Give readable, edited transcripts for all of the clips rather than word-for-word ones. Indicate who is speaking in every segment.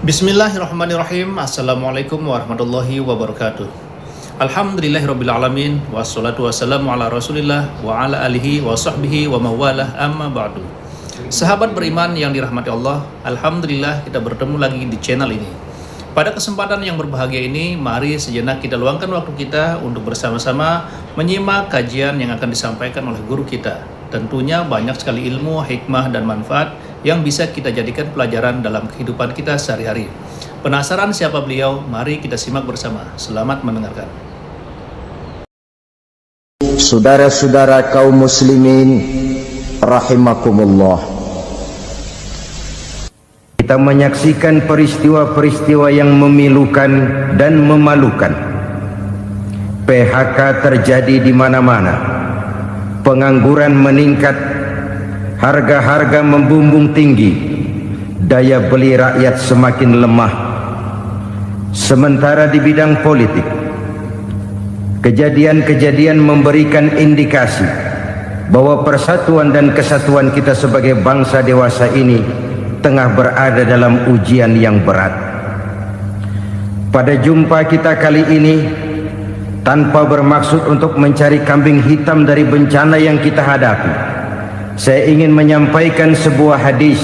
Speaker 1: Bismillahirrahmanirrahim. Assalamualaikum warahmatullahi wabarakatuh. Alhamdulillahirrabbilalamin. Wassalatu wassalamu ala rasulillah wa ala alihi wa sahbihi wa mawalah, amma ba'du. Sahabat beriman yang dirahmati Allah, Alhamdulillah kita bertemu lagi di channel ini. Pada kesempatan yang berbahagia ini, mari sejenak kita luangkan waktu kita untuk bersama-sama menyimak kajian yang akan disampaikan oleh guru kita. Tentunya banyak sekali ilmu, hikmah, dan manfaat yang bisa kita jadikan pelajaran dalam kehidupan kita sehari-hari. Penasaran siapa beliau? Mari kita simak bersama. Selamat mendengarkan.
Speaker 2: Saudara-saudara kaum muslimin rahimakumullah, kita menyaksikan peristiwa-peristiwa yang memilukan dan memalukan. PHK terjadi di mana-mana, pengangguran meningkat, harga-harga membumbung tinggi, daya beli rakyat semakin lemah. Sementara di bidang politik, kejadian-kejadian memberikan indikasi bahwa persatuan dan kesatuan kita sebagai bangsa dewasa ini tengah berada dalam ujian yang berat. Pada jumpa kita kali ini, tanpa bermaksud untuk mencari kambing hitam dari bencana yang kita hadapi, saya ingin menyampaikan sebuah hadis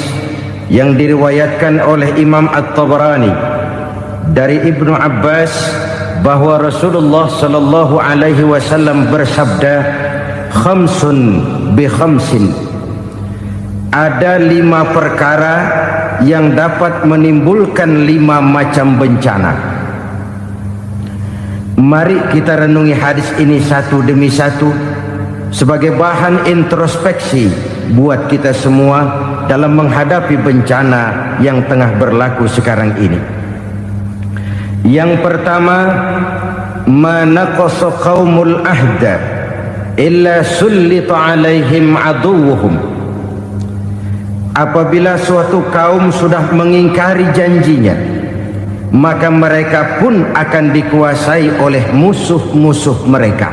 Speaker 2: yang diriwayatkan oleh Imam At-Tabarani dari Ibnu Abbas bahwa Rasulullah sallallahu alaihi wasallam bersabda, "Khamsun bi khamsin." Ada 5 perkara yang dapat menimbulkan 5 macam bencana. Mari kita renungi hadis ini satu demi satu sebagai bahan introspeksi buat kita semua dalam menghadapi bencana yang tengah berlaku sekarang ini. Yang pertama, manaqasa qaumul ahda illa sullita alaihim aduwwuhum. Apabila suatu kaum sudah mengingkari janjinya, maka mereka pun akan dikuasai oleh musuh-musuh mereka.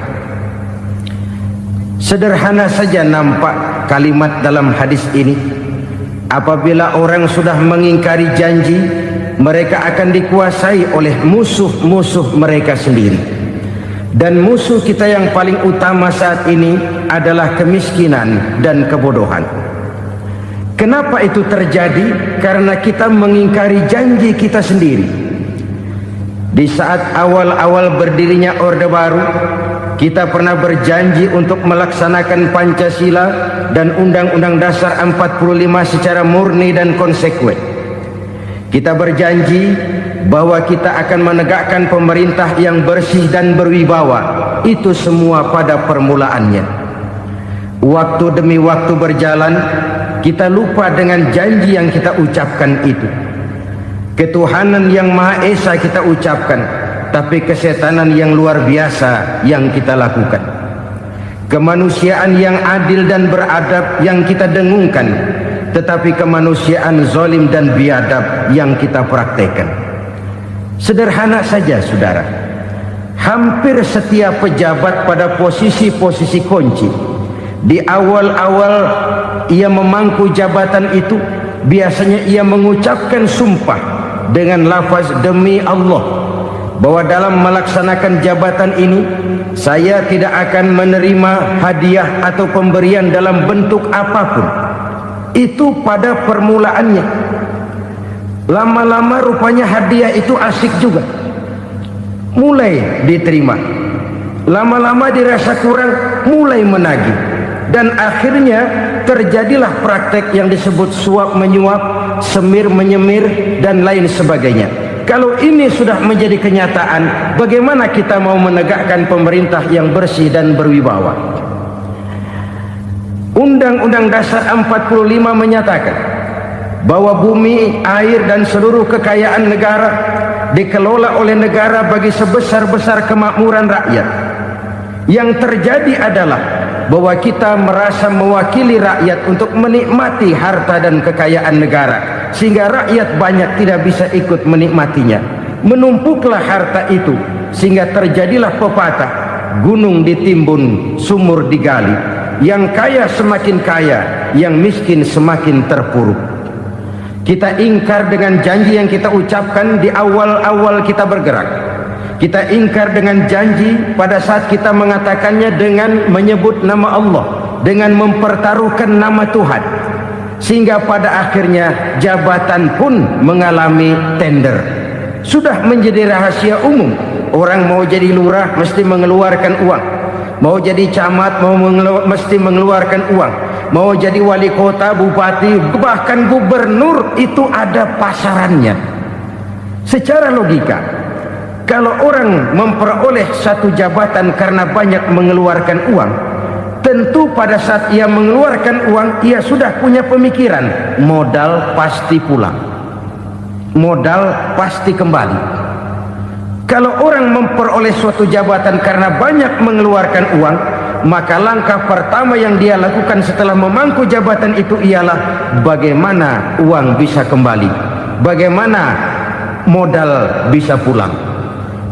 Speaker 2: Sederhana saja nampak kalimat dalam hadis ini. Apabila orang sudah mengingkari janji, mereka akan dikuasai oleh musuh-musuh mereka sendiri. Dan musuh kita yang paling utama saat ini adalah kemiskinan dan kebodohan. Kenapa itu terjadi? Karena kita mengingkari janji kita sendiri. Di saat awal-awal berdirinya Orde Baru, kita pernah berjanji untuk melaksanakan Pancasila dan Undang-Undang Dasar 45 secara murni dan konsekuen. Kita berjanji bahwa kita akan menegakkan pemerintah yang bersih dan berwibawa. Itu semua pada permulaannya. Waktu demi waktu berjalan, kita lupa dengan janji yang kita ucapkan itu. Ketuhanan yang Maha Esa kita ucapkan, tapi kesetanan yang luar biasa yang kita lakukan. Kemanusiaan yang adil dan beradab yang kita dengungkan, tetapi kemanusiaan zalim dan biadab yang kita praktekkan. Sederhana saja saudara, hampir setiap pejabat pada posisi-posisi kunci, di awal-awal ia memangku jabatan itu, biasanya ia mengucapkan sumpah dengan lafaz demi Allah bahwa dalam melaksanakan jabatan ini saya tidak akan menerima hadiah atau pemberian dalam bentuk apapun. Itu pada permulaannya. Lama-lama rupanya hadiah itu asik juga, mulai diterima. Lama-lama dirasa kurang, mulai menagih. Dan akhirnya terjadilah praktek yang disebut suap menyuap, semir menyemir, dan lain sebagainya. Kalau ini sudah menjadi kenyataan, bagaimana kita mau menegakkan pemerintah yang bersih dan berwibawa? Undang-Undang Dasar 45 menyatakan bahwa bumi, air, dan seluruh kekayaan negara dikelola oleh negara bagi sebesar-besar kemakmuran rakyat. Yang terjadi adalah bahwa kita merasa mewakili rakyat untuk menikmati harta dan kekayaan negara, sehingga rakyat banyak tidak bisa ikut menikmatinya. Menumpuklah harta itu sehingga terjadilah pepatah, gunung ditimbun, sumur digali. Yang kaya semakin kaya, yang miskin semakin terpuruk. Kita ingkar dengan janji yang kita ucapkan di awal-awal kita bergerak. Kita ingkar dengan janji pada saat kita mengatakannya dengan menyebut nama Allah, dengan mempertaruhkan nama Tuhan, sehingga pada akhirnya jabatan pun mengalami tender. Sudah menjadi rahasia umum, orang mau jadi lurah mesti mengeluarkan uang, mau jadi camat mesti mengeluarkan uang, mau jadi wali kota, bupati, bahkan gubernur, itu ada pasarannya. Secara logika, kalau orang memperoleh satu jabatan karena banyak mengeluarkan uang, tentu pada saat ia mengeluarkan uang, ia sudah punya pemikiran, modal pasti pulang, modal pasti kembali. Kalau orang memperoleh suatu jabatan karena banyak mengeluarkan uang, maka langkah pertama yang dia lakukan setelah memangku jabatan itu ialah bagaimana uang bisa kembali, bagaimana modal bisa pulang.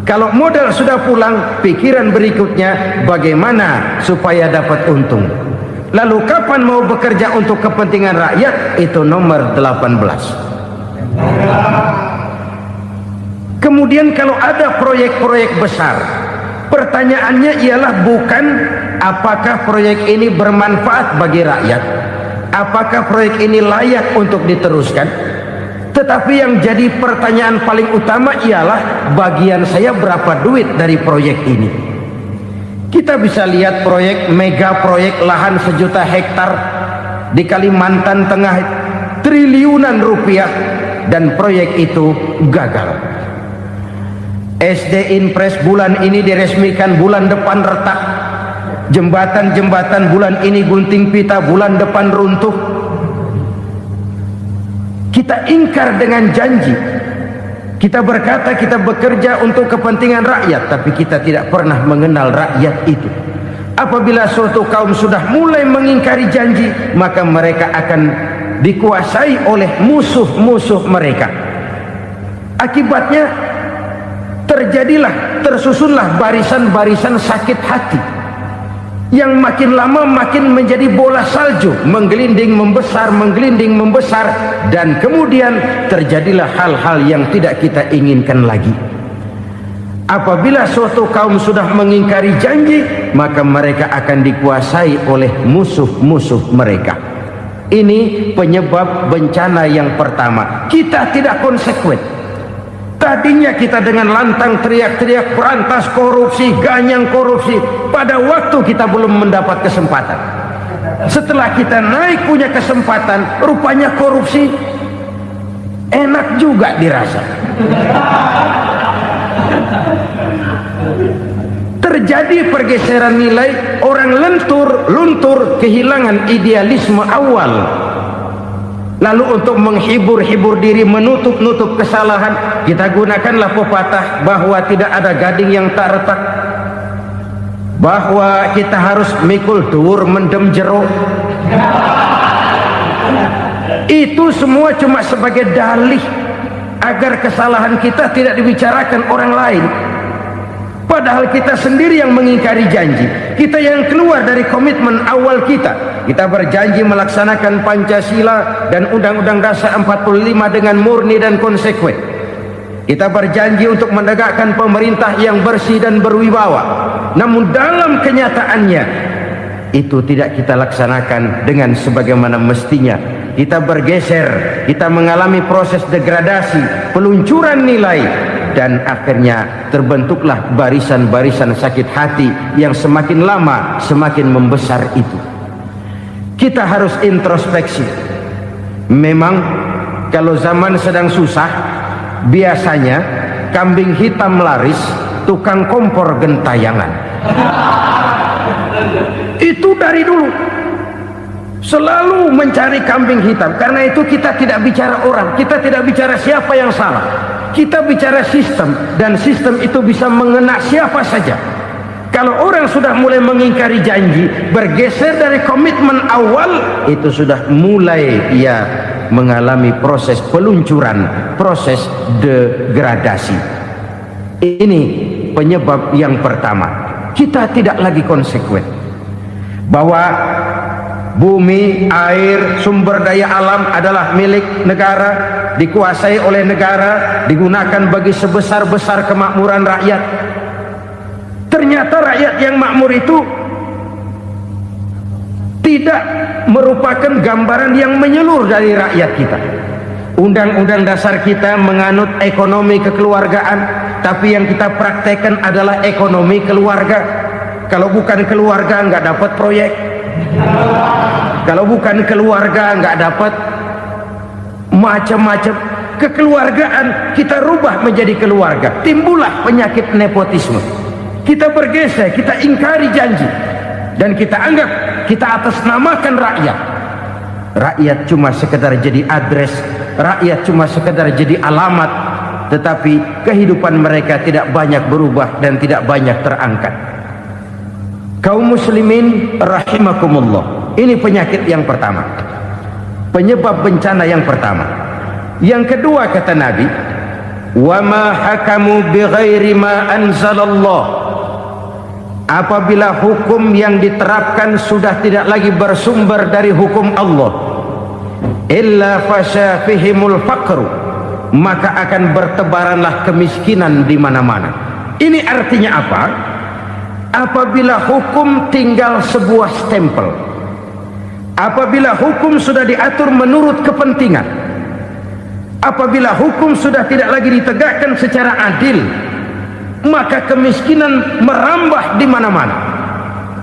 Speaker 2: Kalau modal sudah pulang, pikiran berikutnya bagaimana supaya dapat untung. Lalu kapan mau bekerja untuk kepentingan rakyat, itu nomor 18. Kemudian kalau ada proyek-proyek besar, pertanyaannya ialah bukan apakah proyek ini bermanfaat bagi rakyat, apakah proyek ini layak untuk diteruskan, tetapi yang jadi pertanyaan paling utama ialah bagian saya berapa duit dari proyek ini. Kita bisa lihat proyek, mega proyek lahan 1 juta hektar di Kalimantan Tengah, triliunan rupiah, dan proyek itu gagal. SD Impres bulan ini diresmikan, bulan depan retak. Jembatan-jembatan bulan ini gunting pita, bulan depan runtuh. Kita ingkar dengan janji. Kita berkata kita bekerja untuk kepentingan rakyat, tapi kita tidak pernah mengenal rakyat itu. Apabila suatu kaum sudah mulai mengingkari janji, maka mereka akan dikuasai oleh musuh-musuh mereka. Akibatnya tersusunlah barisan-barisan sakit hati yang makin lama makin menjadi bola salju, menggelinding membesar, dan kemudian terjadilah hal-hal yang tidak kita inginkan lagi. Apabila suatu kaum sudah mengingkari janji, maka mereka akan dikuasai oleh musuh-musuh mereka. Ini penyebab bencana yang pertama. Kita tidak konsekuen. Tadinya kita dengan lantang teriak-teriak berantas korupsi, ganyang korupsi, pada waktu kita belum mendapat kesempatan. Setelah kita naik punya kesempatan, rupanya korupsi enak juga dirasa. Terjadi pergeseran nilai, orang luntur, kehilangan idealisme awal. Lalu untuk menghibur diri, menutup kesalahan, kita gunakanlah pepatah bahwa tidak ada gading yang tak retak, bahwa kita harus mikul dur mendem jero. Itu semua cuma sebagai dalih agar kesalahan kita tidak dibicarakan orang lain. Padahal kita sendiri yang mengingkari janji. Kita yang keluar dari komitmen awal kita. Kita berjanji melaksanakan Pancasila dan Undang-Undang Dasar 45 dengan murni dan konsekuen. Kita berjanji untuk menegakkan pemerintah yang bersih dan berwibawa. Namun dalam kenyataannya itu tidak kita laksanakan dengan sebagaimana mestinya. Kita bergeser, kita mengalami proses degradasi, peluncuran nilai, dan akhirnya terbentuklah barisan-barisan sakit hati yang semakin lama semakin membesar itu. Kita harus introspeksi. Memang kalau zaman sedang susah, biasanya kambing hitam laris, tukang kompor gentayangan. Itu dari dulu selalu mencari kambing hitam. Karena itu kita tidak bicara orang, kita tidak bicara siapa yang salah, kita bicara sistem, dan sistem itu bisa mengena siapa saja. Kalau orang sudah mulai mengingkari janji, bergeser dari komitmen awal, itu sudah mulai ia mengalami proses peluncuran, proses degradasi. Ini penyebab yang pertama. Kita tidak lagi konsekuen. Bahwa Bumi, air, sumber daya alam adalah milik negara, dikuasai oleh negara, digunakan bagi sebesar-besar kemakmuran rakyat. Ternyata rakyat yang makmur itu tidak merupakan gambaran yang menyeluruh dari rakyat kita. Undang-undang dasar kita menganut ekonomi kekeluargaan, tapi yang kita praktekkan adalah ekonomi keluarga. Kalau bukan keluarga nggak dapat proyek. Kalau bukan keluarga nggak dapat macam-macam. Kekeluargaan kita rubah menjadi keluarga, timbullah penyakit nepotisme. Kita bergeser, kita ingkari janji, dan kita anggap kita atasnamakan rakyat. Rakyat cuma sekedar jadi address, rakyat cuma sekedar jadi alamat, tetapi kehidupan mereka tidak banyak berubah dan tidak banyak terangkat. Kaum muslimin rahimakumullah, ini penyakit yang pertama, penyebab bencana yang pertama. Yang kedua kata Nabi, wa ma hakamu bighairi ma anzalallah, apabila hukum yang diterapkan sudah tidak lagi bersumber dari hukum Allah, illa fasha fihimul faqru, maka akan bertebaranlah kemiskinan di mana-mana. Ini artinya apa? Apabila hukum tinggal sebuah stempel, apabila hukum sudah diatur menurut kepentingan, apabila hukum sudah tidak lagi ditegakkan secara adil, maka kemiskinan merambah di mana-mana.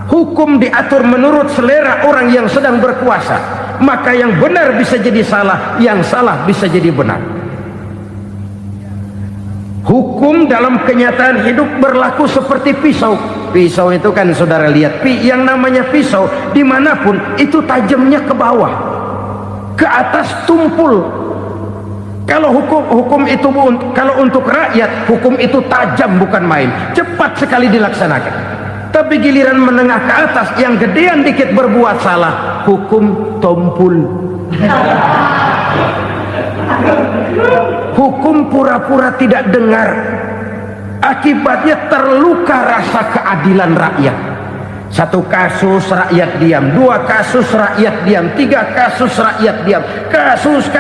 Speaker 2: Hukum diatur menurut selera orang yang sedang berkuasa, maka yang benar bisa jadi salah, yang salah bisa jadi benar. Hukum dalam kenyataan hidup berlaku seperti pisau. Pisau itu kan saudara lihat, yang namanya pisau dimanapun itu tajamnya ke bawah, ke atas tumpul. Kalau hukum itu, kalau untuk rakyat, hukum itu tajam bukan main, cepat sekali dilaksanakan. Tapi giliran menengah ke atas, yang gedean dikit berbuat salah, hukum tumpul. Hukum pura-pura tidak dengar, akibatnya terluka rasa keadilan rakyat. Satu kasus rakyat diam, dua kasus rakyat diam, tiga kasus rakyat diam, kasus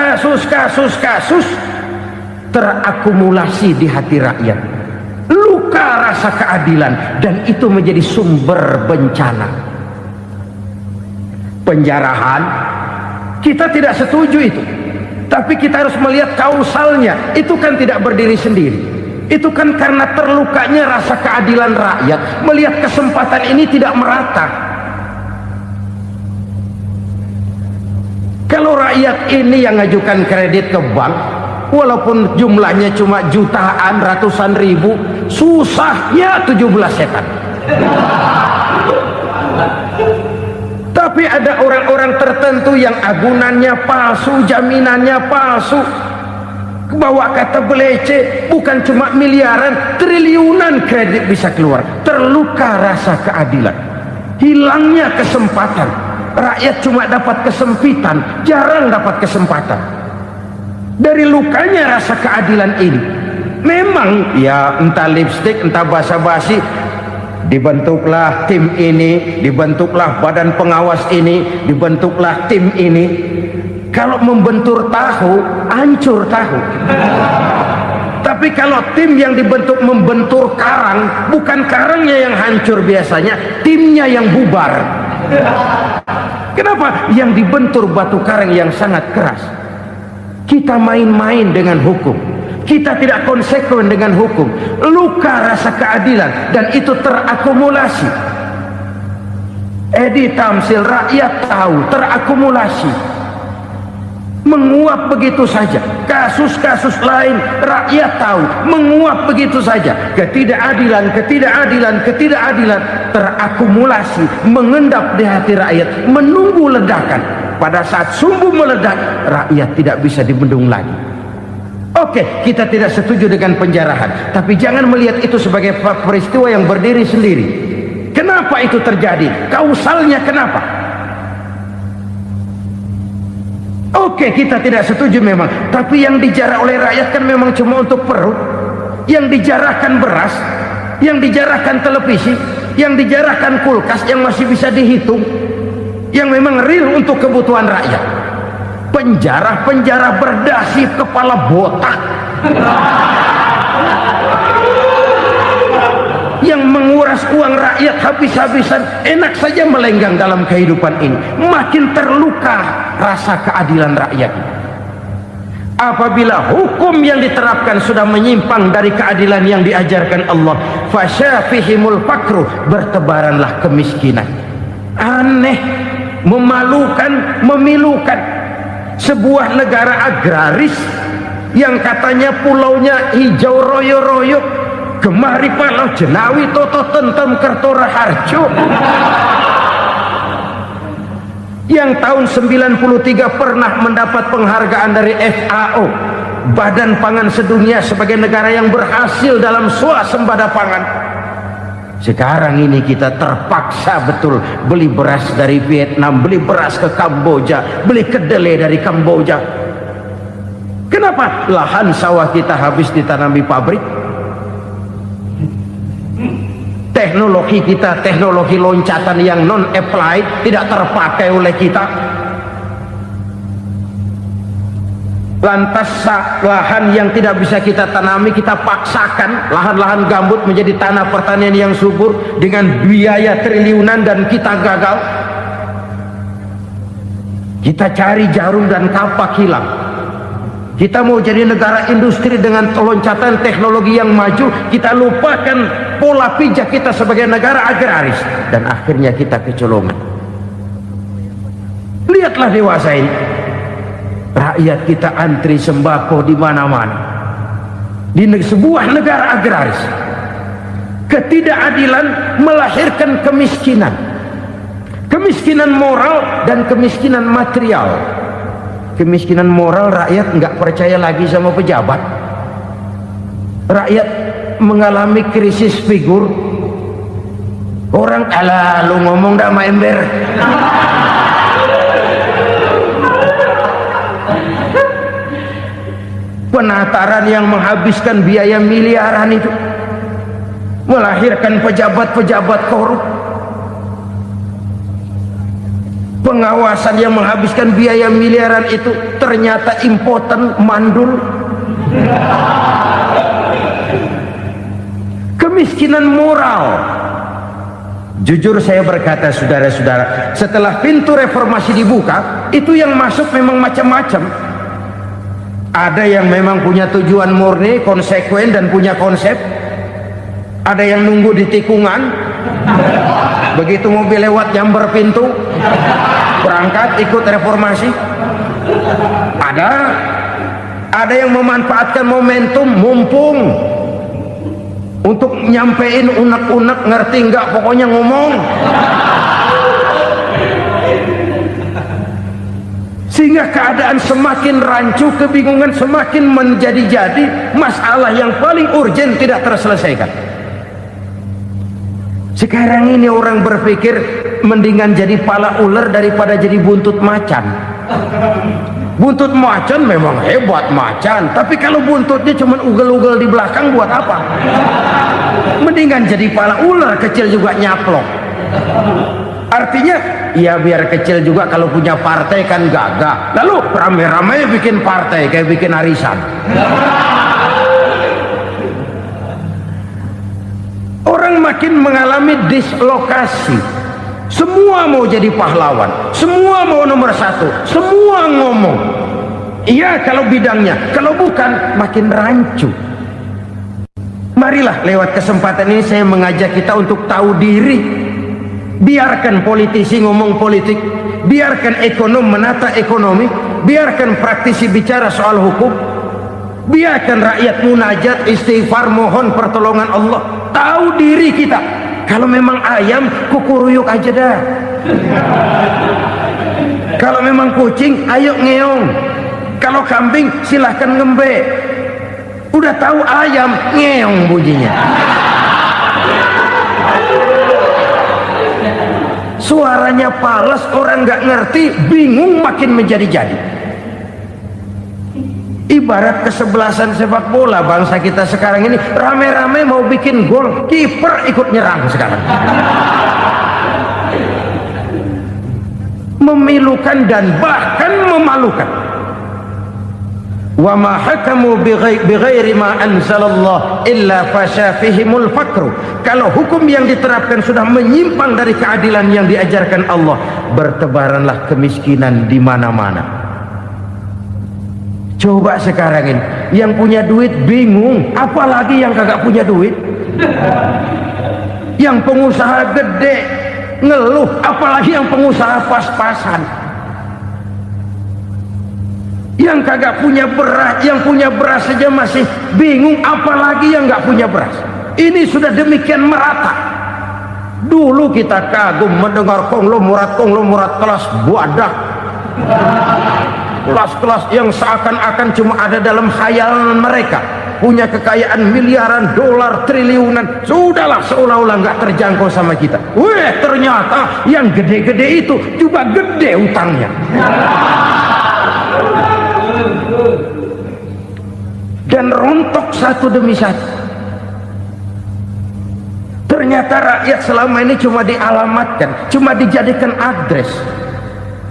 Speaker 2: terakumulasi di hati rakyat, luka rasa keadilan, dan itu menjadi sumber bencana. Penjarahan kita tidak setuju itu, tapi kita harus melihat kausalnya. Itu kan tidak berdiri sendiri, itu kan karena terlukanya rasa keadilan rakyat, melihat kesempatan ini tidak merata. Kalau rakyat ini yang ngajukan kredit ke bank, walaupun jumlahnya cuma jutaan, ratusan ribu, susahnya 17 setan. Tapi ada orang-orang tertentu yang agunannya palsu, jaminannya palsu, bawa kata belece, bukan cuma miliaran, triliunan kredit bisa keluar. Terluka rasa keadilan, hilangnya kesempatan. Rakyat cuma dapat kesempitan, jarang dapat kesempatan. Dari lukanya rasa keadilan ini, memang ya entah lipstick, entah basa-basi, dibentuklah tim ini, dibentuklah badan pengawas ini, dibentuklah tim ini. Kalau membentur tahu, hancur tahu. Tapi kalau tim yang dibentuk membentur karang, bukan karangnya yang hancur biasanya, timnya yang bubar. Kenapa? Yang dibentur batu karang yang sangat keras. Kita main-main dengan hukum, kita tidak konsekuen dengan hukum, luka rasa keadilan, dan itu terakumulasi. Edi Tamsil, rakyat tahu, terakumulasi, menguap begitu saja. Kasus-kasus lain rakyat tahu, menguap begitu saja. Ketidakadilan terakumulasi, mengendap di hati rakyat, menunggu ledakan. Pada saat sumbu meledak, rakyat tidak bisa dibendung lagi. Oke, kita tidak setuju dengan penjarahan, tapi jangan melihat itu sebagai peristiwa yang berdiri sendiri. Kenapa itu terjadi? Kausalnya kenapa? Oke, kita tidak setuju memang, tapi yang dijarah oleh rakyat kan memang cuma untuk perut. Yang dijarahkan beras, yang dijarahkan televisi, yang dijarahkan kulkas yang masih bisa dihitung, yang memang real untuk kebutuhan rakyat. Penjara-penjara berdasi kepala botak yang menguras uang rakyat habis-habisan, enak saja melenggang dalam kehidupan ini. Makin terluka rasa keadilan rakyat. Apabila hukum yang diterapkan sudah menyimpang dari keadilan yang diajarkan Allah, fasyafihimul fakru, bertebaranlah kemiskinan. Aneh, memalukan, memilukan. Sebuah negara agraris yang katanya pulaunya hijau royo-royo, gemari palau jenawi toto tentem kertora harjo, yang tahun 93 pernah mendapat penghargaan dari FAO, Badan Pangan Sedunia, sebagai negara yang berhasil dalam swasembada pangan. Sekarang ini kita terpaksa betul beli beras dari Vietnam, beli beras ke Kamboja, beli kedelai dari Kamboja. Kenapa? Lahan sawah kita habis ditanami pabrik. Teknologi kita, teknologi loncatan yang non applied, tidak terpakai oleh kita. Lantas lahan yang tidak bisa kita tanami, kita paksakan lahan-lahan gambut menjadi tanah pertanian yang subur dengan biaya triliunan, dan kita gagal. Kita cari jarum dan kapak hilang. Kita mau jadi negara industri dengan loncatan teknologi yang maju, kita lupakan pola pijak kita sebagai negara agraris, dan akhirnya kita kecolongan. Lihatlah dewasa ini, rakyat kita antri sembako di mana-mana. Di sebuah negara agraris, ketidakadilan melahirkan kemiskinan, kemiskinan moral dan kemiskinan material. Kemiskinan moral, rakyat nggak percaya lagi sama pejabat. Rakyat mengalami krisis figur. Orang alah lu ngomong dah sama ember. Penataran yang menghabiskan biaya miliaran itu melahirkan pejabat-pejabat korup. Pengawasan yang menghabiskan biaya miliaran itu ternyata impoten, mandul. Kemiskinan moral. Jujur saya berkata, saudara-saudara, setelah pintu reformasi dibuka, itu yang masuk memang macam-macam. Ada yang memang punya tujuan murni, konsekuen, dan punya konsep. Ada yang nunggu di tikungan, begitu mobil lewat nyamber pintu, berangkat ikut reformasi. Ada yang memanfaatkan momentum, mumpung, untuk nyampein unek-unek, ngerti nggak, pokoknya ngomong. Sehingga keadaan semakin rancu, kebingungan semakin menjadi-jadi, masalah yang paling urgen tidak terselesaikan. Sekarang ini orang berpikir mendingan jadi pala ular daripada jadi buntut macan. Buntut macan memang hebat macan, tapi kalau buntutnya cuma ugel-ugel di belakang buat apa? Mendingan jadi pala ular, kecil juga nyaplok. Artinya ya biar kecil juga kalau punya partai kan gagah. Lalu rame-rame bikin partai kayak bikin arisan. Orang makin mengalami dislokasi. Semua mau jadi pahlawan, semua mau nomor satu, semua ngomong iya kalau bidangnya, kalau bukan makin rancu. Marilah lewat kesempatan ini saya mengajak kita untuk tahu diri. Biarkan politisi ngomong politik, biarkan ekonom menata ekonomi, biarkan praktisi bicara soal hukum, biarkan rakyat munajat, istighfar, mohon pertolongan Allah. Tahu diri kita. Kalau memang ayam, kukuruyuk aja dah. Kalau memang kucing, ayo ngeong. Kalau kambing, silahkan ngembe. Udah tahu ayam, ngeong bunyinya. Suaranya palas, orang nggak ngerti, bingung, makin menjadi-jadi. Ibarat kesebelasan sepak bola bangsa kita sekarang ini, rame-rame mau bikin gol, kiper ikut nyerang sekarang. memilukan dan bahkan memalukan. Wa ma hakamu bighairi ma anzalallah illa fasha fihimul fakru. Kalau hukum yang diterapkan sudah menyimpang dari keadilan yang diajarkan Allah, bertebaranlah kemiskinan di mana-mana. Coba sekarang ini yang punya duit bingung, apalagi yang kagak punya duit. Yang pengusaha gede ngeluh, apalagi yang pengusaha pas-pasan. Yang kagak punya beras, yang punya beras saja masih bingung, apalagi yang nggak punya beras. Ini sudah demikian merata. Dulu kita kagum mendengar konglomerat kelas buadah, kelas-kelas yang seakan-akan cuma ada dalam khayalan mereka, punya kekayaan miliaran dolar, triliunan. Sudahlah, seolah-olah nggak terjangkau sama kita. Weh, ternyata yang gede-gede itu juga gede utangnya. Dan rontok satu demi satu. Ternyata rakyat selama ini cuma dialamatkan, cuma dijadikan address.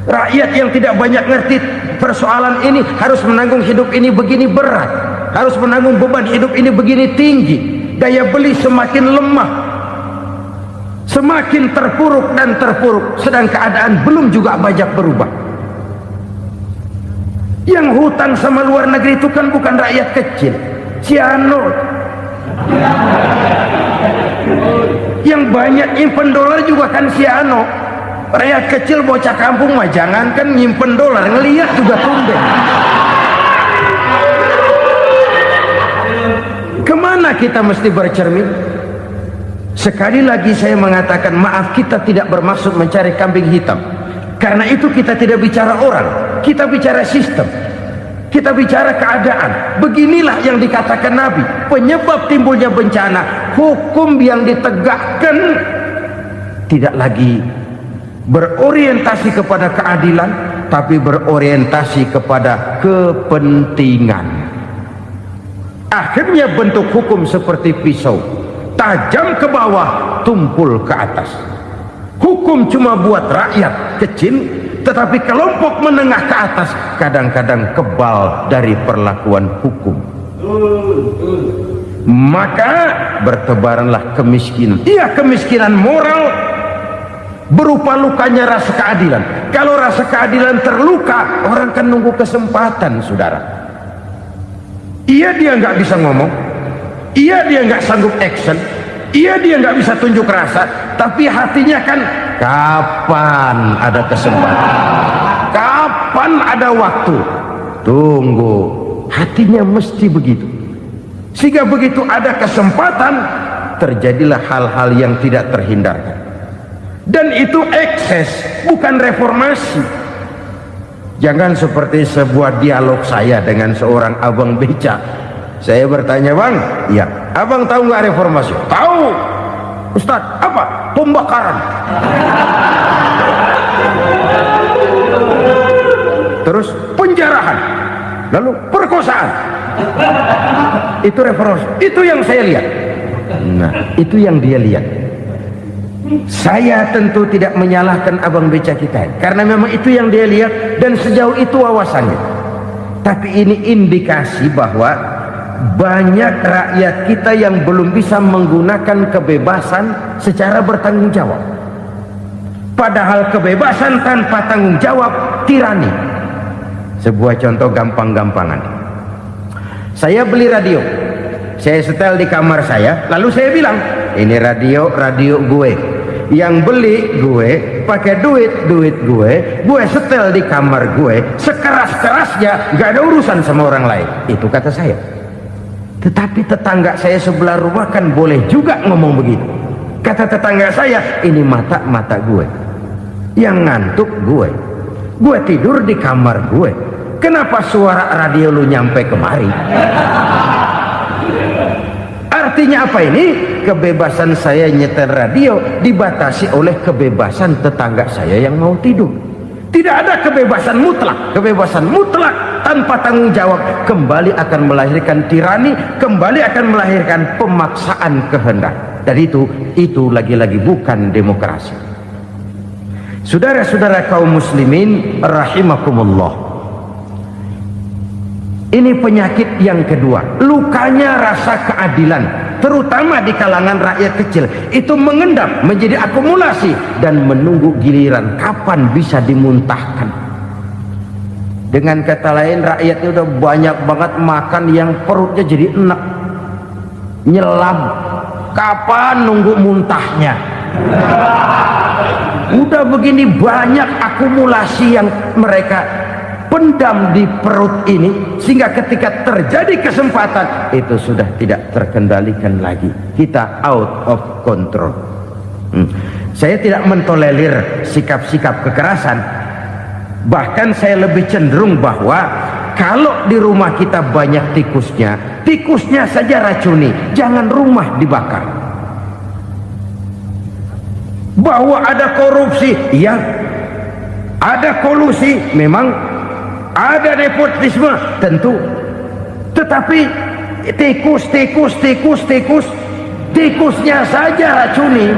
Speaker 2: Rakyat yang tidak banyak ngerti persoalan ini harus menanggung hidup ini begini berat, harus menanggung beban hidup ini begini tinggi, daya beli semakin lemah, semakin terpuruk dan terpuruk, sedang keadaan belum juga banyak berubah. Yang hutang sama luar negeri itu kan bukan rakyat kecil, Ciano. Yang banyak nyimpen dolar juga kan Ciano. Rakyat kecil bocah kampung mah jangankan nyimpen dolar, ngelihat juga tumben. Kemana kita mesti bercermin? Sekali lagi saya mengatakan, maaf, kita tidak bermaksud mencari kambing hitam. Karena itu kita tidak bicara orang, kita bicara sistem, kita bicara keadaan. Beginilah yang dikatakan Nabi, penyebab timbulnya bencana, hukum yang ditegakkan tidak lagi berorientasi kepada keadilan, tapi berorientasi kepada kepentingan. Akhirnya bentuk hukum seperti pisau, tajam ke bawah, tumpul ke atas. Hukum cuma buat rakyat kecil, tetapi kelompok menengah ke atas kadang-kadang kebal dari perlakuan hukum. Maka bertebaranlah kemiskinan. Iya, kemiskinan moral berupa lukanya rasa keadilan. Kalau rasa keadilan terluka, orang kan nunggu kesempatan, saudara. Iya, dia nggak bisa ngomong, iya, dia nggak sanggup action, iya, dia nggak bisa tunjuk rasa, tapi hatinya kan, kapan ada kesempatan, kapan ada waktu, tunggu. Hatinya mesti begitu. Sehingga begitu ada kesempatan, terjadilah hal-hal yang tidak terhindarkan. Dan itu ekses, bukan reformasi. Jangan seperti sebuah dialog saya dengan seorang abang beca. Saya bertanya, bang, iya, abang tahu nggak reformasi? Tahu. Ustadz, apa? Pembakaran. Terus penjarahan, lalu perkosaan. Itu reformasi. Itu yang saya lihat. Nah, itu yang dia lihat. Saya tentu tidak menyalahkan abang beca kita, karena memang itu yang dia lihat dan sejauh itu wawasannya. Tapi ini indikasi bahwa banyak rakyat kita yang belum bisa menggunakan kebebasan secara bertanggung jawab. Padahal kebebasan tanpa tanggung jawab tirani. Sebuah contoh gampang-gampangan. Saya beli radio, saya setel di kamar saya, lalu saya bilang, ini radio gue. Yang beli gue, pakai duit gue setel di kamar gue, sekeras-kerasnya, gak ada urusan sama orang lain. Itu kata saya. Tetapi tetangga saya sebelah rumah kan boleh juga ngomong begitu. Kata tetangga saya, ini mata gue, yang ngantuk gue tidur di kamar gue, kenapa suara radio lu nyampe kemari? Artinya apa ini? Kebebasan saya nyetel radio dibatasi oleh kebebasan tetangga saya yang mau tidur. Tidak ada kebebasan mutlak. Kebebasan mutlak tanpa tanggung jawab kembali akan melahirkan tirani, kembali akan melahirkan pemaksaan kehendak. Dan itu lagi-lagi bukan demokrasi. Saudara-saudara kaum muslimin rahimakumullah, ini penyakit yang kedua, lukanya rasa keadilan, terutama di kalangan rakyat kecil. Itu mengendap menjadi akumulasi dan menunggu giliran kapan bisa dimuntahkan. Dengan kata lain, rakyatnya udah banyak banget makan yang perutnya jadi enak, nyelam, kapan nunggu muntahnya. Udah begini banyak akumulasi yang mereka pendam di perut ini, sehingga ketika terjadi kesempatan itu sudah tidak terkendalikan lagi, kita out of control. Saya tidak mentolerir sikap-sikap kekerasan, bahkan saya lebih cenderung bahwa kalau di rumah kita banyak tikusnya saja racuni, jangan rumah dibakar. Bahwa ada korupsi, iya, ada kolusi, memang ada nepotisme, tentu, tetapi tikusnya saja racuni,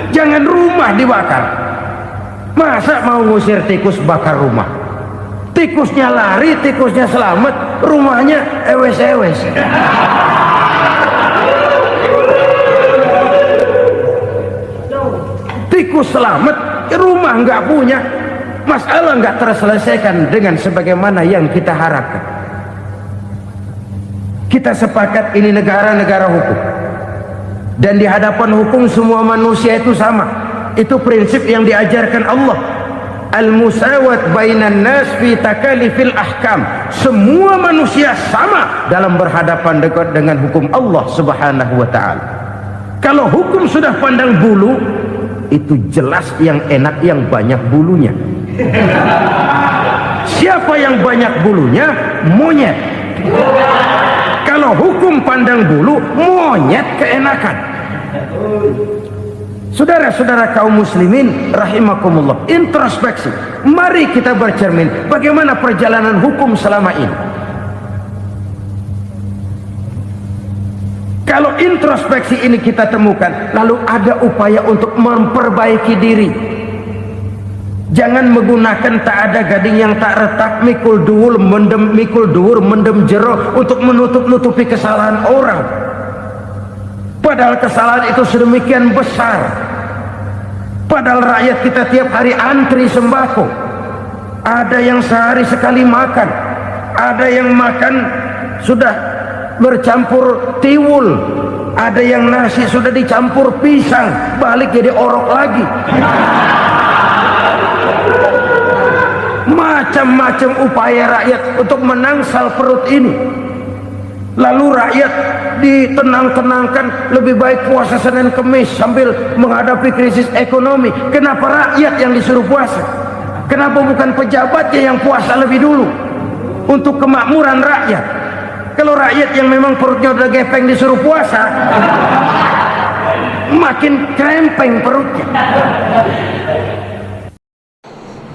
Speaker 2: jangan rumah dibakar. Masa mau ngusir tikus bakar rumah? Tikusnya lari, tikusnya selamat, rumahnya ewes-ewes. Tikus selamat, rumah nggak punya. Masalah nggak terselesaikan dengan sebagaimana yang kita harapkan. Kita sepakat ini negara hukum, dan di hadapan hukum semua manusia itu sama. Itu prinsip yang diajarkan Allah. Al-musawat bainan nas fi takalifil ahkam. Semua manusia sama dalam berhadapan dengan hukum Allah Subhanahu wa ta'ala. Kalau hukum sudah pandang bulu, itu jelas yang enak yang banyak bulunya. Siapa yang banyak bulunya? Monyet. Kalau hukum pandang bulu, monyet keenakan. Saudara-saudara kaum muslimin rahimakumullah, introspeksi. Mari kita bercermin bagaimana perjalanan hukum selama ini. Kalau introspeksi ini kita temukan, lalu ada upaya untuk memperbaiki diri. Jangan menggunakan tak ada gading yang tak retak, mikul duwur mendem jero untuk menutup-nutupi kesalahan orang. Padahal kesalahan itu sedemikian besar. Padahal rakyat kita tiap hari antri sembako. Ada yang sehari sekali makan, ada yang makan sudah bercampur tiwul, ada yang nasi sudah dicampur pisang, balik jadi orok lagi. Macam-macam upaya rakyat untuk menangsal perut ini. Lalu rakyat ditenang-tenangkan, lebih baik puasa Senin Kemis sambil menghadapi krisis ekonomi. Kenapa rakyat yang disuruh puasa? Kenapa bukan pejabatnya yang puasa lebih dulu untuk kemakmuran rakyat? Kalau rakyat yang memang perutnya udah gepeng disuruh puasa, makin krempeng perutnya.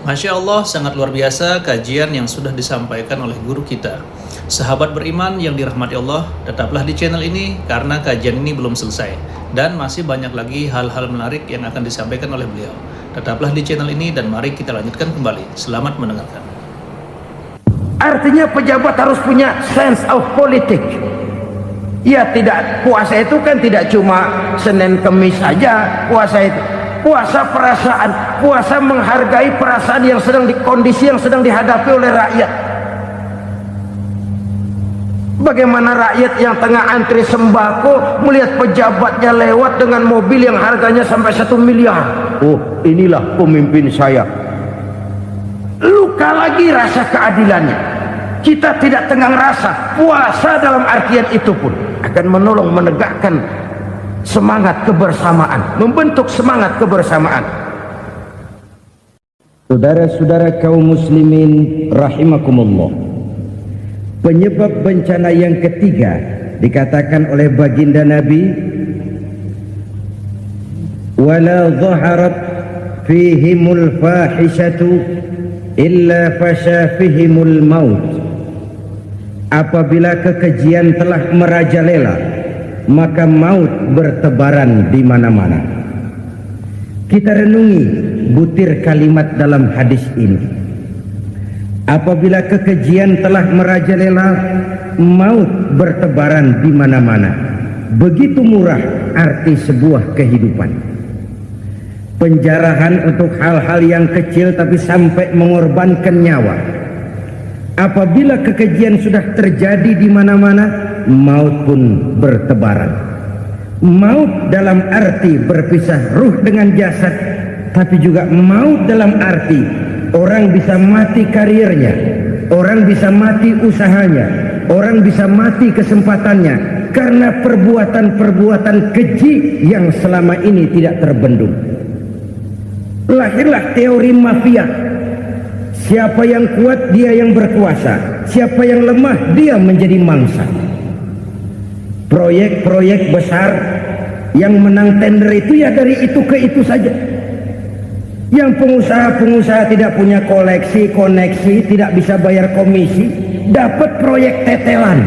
Speaker 1: Masya Allah, sangat luar biasa kajian yang sudah disampaikan oleh guru kita. Sahabat beriman yang dirahmati Allah, tetaplah di channel ini karena kajian ini belum selesai dan masih banyak lagi hal-hal menarik yang akan disampaikan oleh beliau. Tetaplah di channel ini dan mari kita lanjutkan kembali. Selamat mendengarkan.
Speaker 2: Artinya pejabat harus punya sense of politik. Ya, tidak, puasa itu kan tidak cuma Senin Kemis saja puasa itu. Puasa perasaan, puasa menghargai perasaan yang sedang kondisi yang sedang dihadapi oleh rakyat. Bagaimana rakyat yang tengah antri sembako melihat pejabatnya lewat dengan mobil yang harganya sampai 1 miliar. Oh, inilah pemimpin saya. Luka lagi rasa keadilannya. Kita tidak tenggang rasa. Puasa dalam artian itu pun akan menolong menegakkan semangat kebersamaan, membentuk semangat kebersamaan. Saudara-saudara kaum muslimin rahimakumullah, penyebab bencana yang ketiga dikatakan oleh baginda Nabi, wala dhaharat fihimul fahishatu illa fasha fihimul maut. Apabila kekejian telah merajalela, maka maut bertebaran di mana-mana. Kita renungi butir kalimat dalam hadis ini. Apabila kekejian telah merajalela, maut bertebaran di mana-mana. Begitu murah arti sebuah kehidupan. Penjarahan untuk hal-hal yang kecil tapi sampai mengorbankan nyawa. Apabila kekejian sudah terjadi di mana-mana, maut pun bertebaran. Maut dalam arti berpisah ruh dengan jasad, tapi juga maut dalam arti orang bisa mati karirnya, orang bisa mati usahanya, orang bisa mati kesempatannya karena perbuatan-perbuatan keji yang selama ini tidak terbendung. Lahirlah teori mafia. Siapa yang kuat dia yang berkuasa, siapa yang lemah dia menjadi mangsa. Proyek-proyek besar yang menang tender itu ya dari itu ke itu saja. Yang pengusaha-pengusaha tidak punya koleksi, koneksi, tidak bisa bayar komisi, dapat proyek tetelan.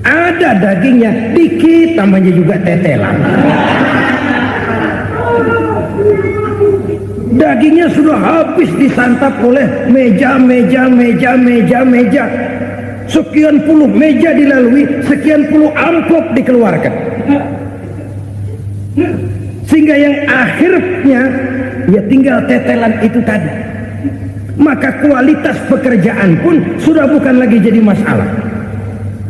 Speaker 2: Ada dagingnya, dikit namanya juga tetelan. Dagingnya sudah habis disantap oleh meja. Sekian puluh meja dilalui, sekian puluh amplop dikeluarkan. Sehingga yang akhirnya ya tinggal tetelan itu tadi. Maka kualitas pekerjaan pun sudah bukan lagi jadi masalah.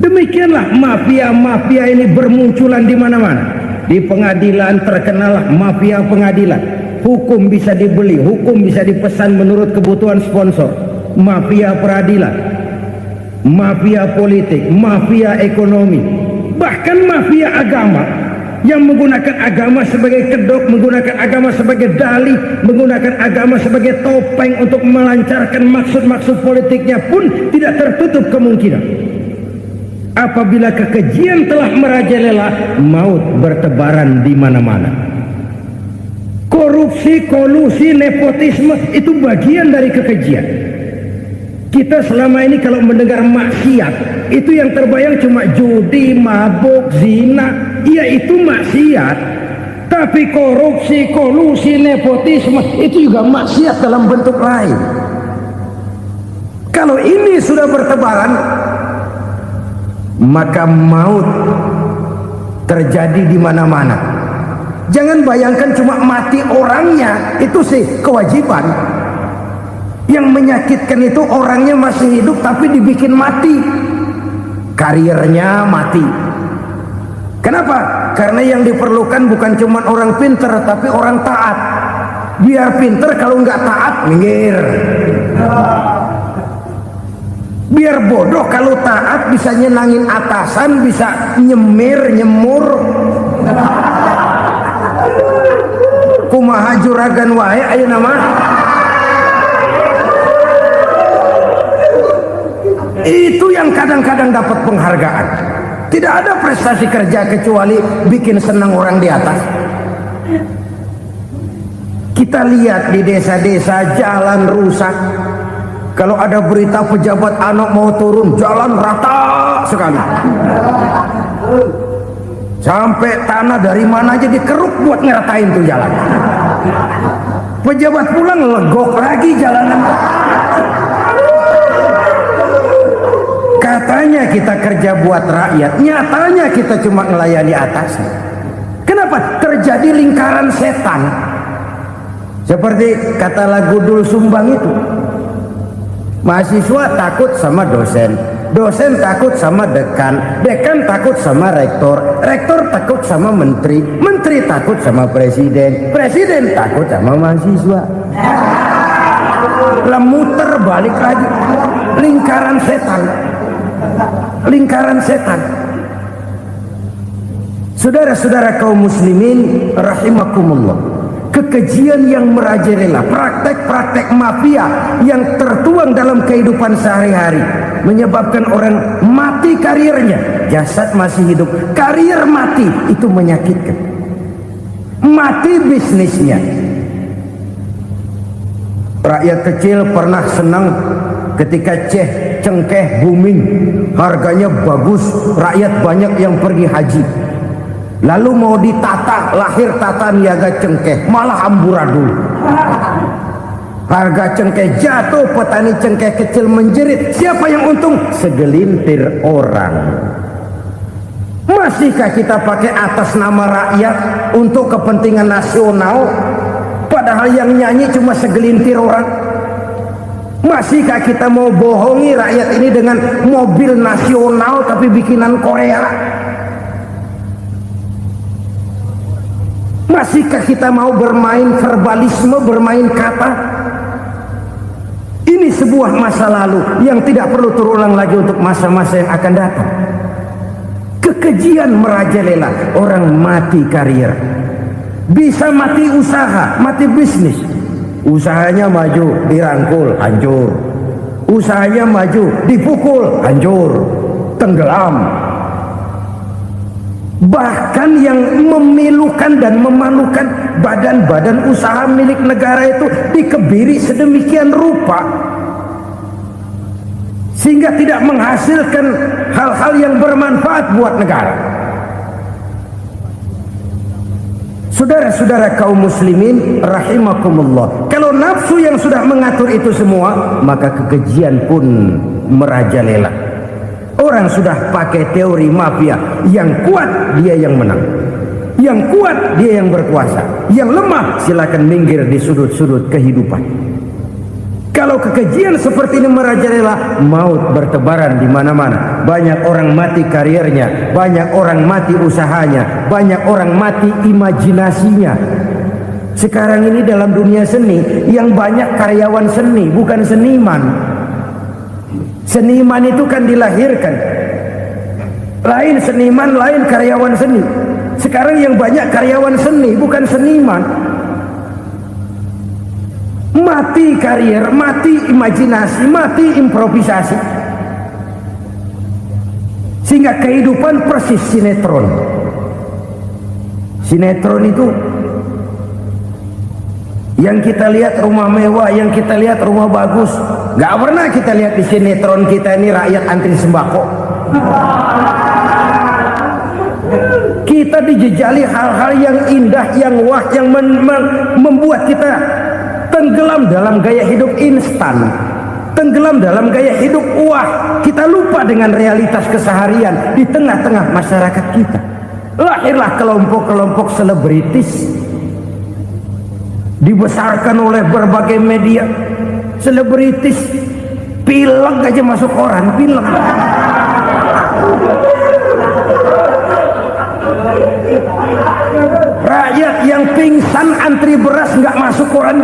Speaker 2: Demikianlah mafia-mafia ini bermunculan di mana-mana. Di pengadilan terkenallah mafia pengadilan. Hukum bisa dibeli, hukum bisa dipesan menurut kebutuhan sponsor. Mafia peradilan, mafia politik, mafia ekonomi, bahkan mafia agama yang menggunakan agama sebagai kedok, menggunakan agama sebagai dalih, menggunakan agama sebagai topeng untuk melancarkan maksud-maksud politiknya pun tidak tertutup kemungkinan. Apabila kekejian telah merajalela, maut bertebaran di mana-mana. Korupsi, kolusi, nepotisme itu bagian dari kekejian. Kita selama ini kalau mendengar maksiat, itu yang terbayang cuma judi, mabuk, zina. Iya, itu maksiat. Tapi korupsi, kolusi, nepotisme itu juga maksiat dalam bentuk lain. Kalau ini sudah bertebaran, maka maut terjadi di mana-mana. Jangan bayangkan cuma mati orangnya, itu sih kewajiban. Yang menyakitkan itu orangnya masih hidup tapi dibikin mati, karirnya mati. Kenapa? Karena yang diperlukan bukan cuma orang pinter tapi orang taat. Biar pinter, kalau nggak taat minggir. Biar bodoh, kalau taat bisa nyenangin atasan, bisa nyemur. Kumaha juragan wae ayo nama. Itu yang kadang-kadang dapat penghargaan. Tidak ada prestasi kerja kecuali bikin senang orang di atas. Kita lihat di desa-desa jalan rusak. Kalau ada berita pejabat anak mau turun, jalan rata sekali. Sampai tanah dari mana aja dikeruk buat ngeratain tuh jalan. Pejabat pulang legok lagi jalanan. Katanya kita kerja buat rakyat, nyatanya kita cuma melayani atasnya. Kenapa? Terjadi lingkaran setan. Seperti kata lagu Dul Sumbang itu. Mahasiswa takut sama dosen, dosen takut sama dekan, dekan takut sama rektor, rektor takut sama menteri, menteri takut sama presiden, presiden takut sama mahasiswa. Muter balik lagi, lingkaran setan, lingkaran setan. Saudara-saudara kaum muslimin rahimakumullah, kekejian yang merajalela, praktek-praktek mafia yang tertuang dalam kehidupan sehari-hari menyebabkan orang mati karirnya, jasad masih hidup, karir mati, itu menyakitkan. Mati bisnisnya. Rakyat kecil pernah senang ketika cengkeh booming, harganya bagus, rakyat banyak yang pergi haji. Lalu mau ditata, lahir tata niaga cengkeh, malah amburadul. Harga cengkeh jatuh, petani cengkeh kecil menjerit. Siapa yang untung? Segelintir orang. Masihkah kita pakai atas nama rakyat untuk kepentingan nasional, padahal yang nyanyi cuma segelintir orang? Masihkah kita mau bohongi rakyat ini dengan mobil nasional tapi bikinan Korea? Masihkah kita mau bermain verbalisme, bermain kata? Ini sebuah masa lalu yang tidak perlu terulang lagi untuk masa-masa yang akan datang. Kekejian merajalela, orang mati karier, bisa mati usaha, mati bisnis. Usahanya maju, dirangkul, hancur. Usahanya maju, dipukul, hancur, tenggelam. Bahkan yang memilukan dan memalukan badan-badan usaha milik negara itu dikebiri sedemikian rupa sehingga tidak menghasilkan hal-hal yang bermanfaat buat negara. Saudara-saudara kaum muslimin rahimakumullah, kalau nafsu yang sudah mengatur itu semua, maka kekejian pun merajalela. Orang sudah pakai teori mafia, yang kuat dia yang menang, yang kuat dia yang berkuasa, yang lemah silakan minggir di sudut-sudut kehidupan. Kalau kekejian seperti ini merajalela, maut bertebaran di mana-mana. Banyak orang mati kariernya, banyak orang mati usahanya, banyak orang mati imajinasinya. Sekarang ini dalam dunia seni yang banyak karyawan seni, bukan seniman. Seniman itu kan dilahirkan, lain seniman, lain karyawan seni. Sekarang yang banyak karyawan seni, bukan seniman. Mati karier, mati imajinasi, mati improvisasi, sehingga kehidupan persis sinetron. Sinetron itu yang kita lihat rumah mewah, yang kita lihat rumah bagus. Gak pernah kita lihat di sinetron kita ini rakyat antri sembako. Kita dijejali hal-hal yang indah, yang wah, yang membuat kita tenggelam dalam gaya hidup instan, tenggelam dalam gaya hidup wah. Kita lupa dengan realitas keseharian di tengah-tengah masyarakat kita. Lahirlah kelompok-kelompok selebritis, dibesarkan oleh berbagai media. Selebritis pilek aja masuk koran, pilek. Rakyat yang pingsan antri beras nggak masuk koran.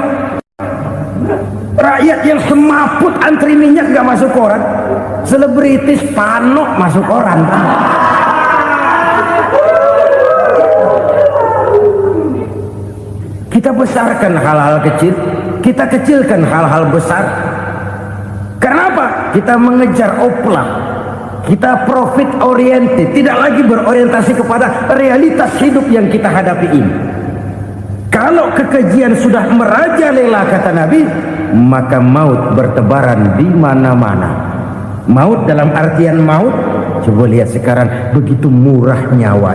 Speaker 2: Rakyat yang semaput antri minyak nggak masuk koran. Selebritis panok masuk koran. Kita besarkan hal-hal kecil, kita kecilkan hal-hal besar. Kenapa? Kita mengejar oplak, kita profit oriented, tidak lagi berorientasi kepada realitas hidup yang kita hadapi ini. Kalau kekejian sudah merajalela, kata Nabi, maka maut bertebaran di mana-mana. Maut dalam artian maut, coba lihat sekarang begitu murah nyawa.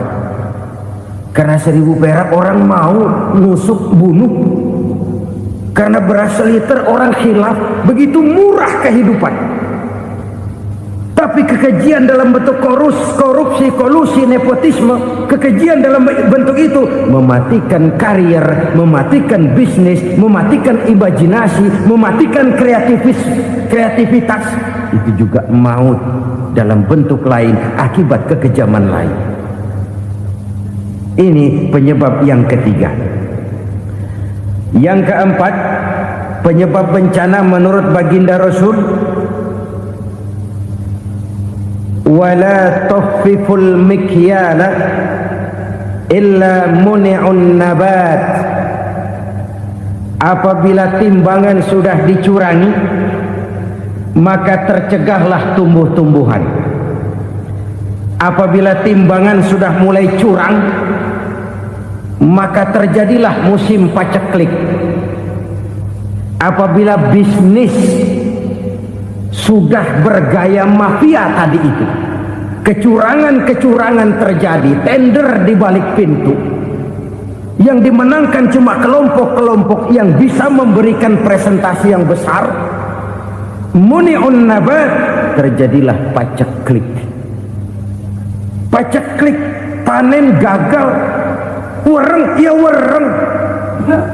Speaker 2: Karena 1000 perak orang mau nusuk bunuh. Karena beras seliter orang khilaf. Begitu murah kehidupan. Tapi kekejian dalam bentuk korupsi, kolusi, nepotisme, kekejian dalam bentuk itu mematikan karier, mematikan bisnis, mematikan imajinasi, mematikan kreativitas. Itu juga maut dalam bentuk lain akibat kekejaman lain. Ini penyebab yang ketiga. Yang keempat, penyebab bencana menurut baginda Rasul, wala tukhfiful mikyala illa muni'un nabat. Apabila timbangan sudah dicurangi, maka tercegahlah tumbuh-tumbuhan. Apabila timbangan sudah mulai curang, maka terjadilah musim paceklik. Apabila bisnis sudah bergaya mafia tadi itu, kecurangan-kecurangan terjadi, tender di balik pintu. Yang dimenangkan cuma kelompok-kelompok yang bisa memberikan presentasi yang besar. Muni'un nabat, terjadilah paceklik. Paceklik, panen gagal, wereng ya wereng,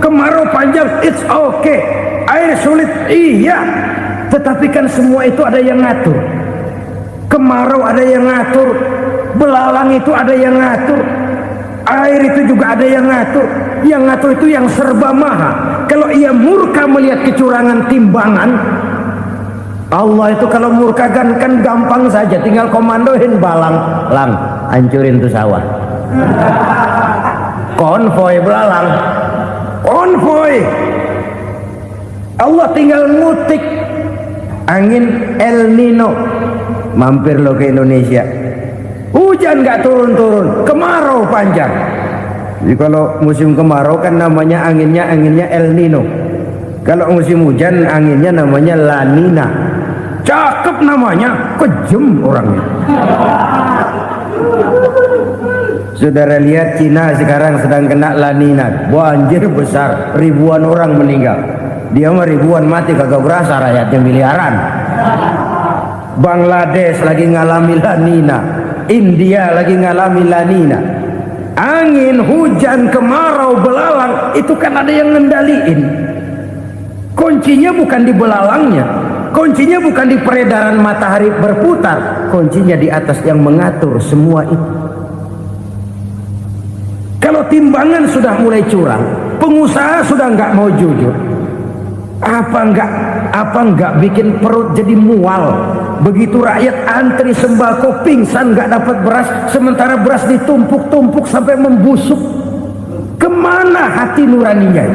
Speaker 2: kemarau panjang, it's okay, air sulit, iya, tetapi kan semua itu ada yang ngatur. Kemarau ada yang ngatur, belalang itu ada yang ngatur, air itu juga ada yang ngatur. Yang ngatur itu yang serba maha. Kalau ia murka melihat kecurangan timbangan, Allah itu kalau murka kan gampang saja, tinggal komandoin balang, lang, hancurin tuh sawah. Konvoy belalang, konvoy. Allah tinggal ngutik angin El Nino, mampir lo ke Indonesia. Hujan nggak turun-turun, kemarau panjang. Jadi kalau musim kemarau kan namanya anginnya El Nino. Kalau musim hujan anginnya namanya La Nina. Cakep namanya, kejem orangnya. Saudara lihat Cina sekarang sedang kena La Nina, banjir besar, ribuan orang meninggal. Dia mah ribuan mati kagak berasa, rakyatnya miliaran. Bangladesh lagi ngalami La Nina, India lagi ngalami La Nina. Angin, hujan, kemarau, belalang itu kan ada yang ngendaliin. Kuncinya bukan di belalangnya, kuncinya bukan di peredaran matahari berputar, kuncinya di atas yang mengatur semua itu. Kalau timbangan sudah mulai curang, pengusaha sudah nggak mau jujur, apa nggak bikin perut jadi mual. Begitu rakyat antri sembako pingsan nggak dapat beras, sementara beras ditumpuk-tumpuk sampai membusuk. Kemana hati nuraninya?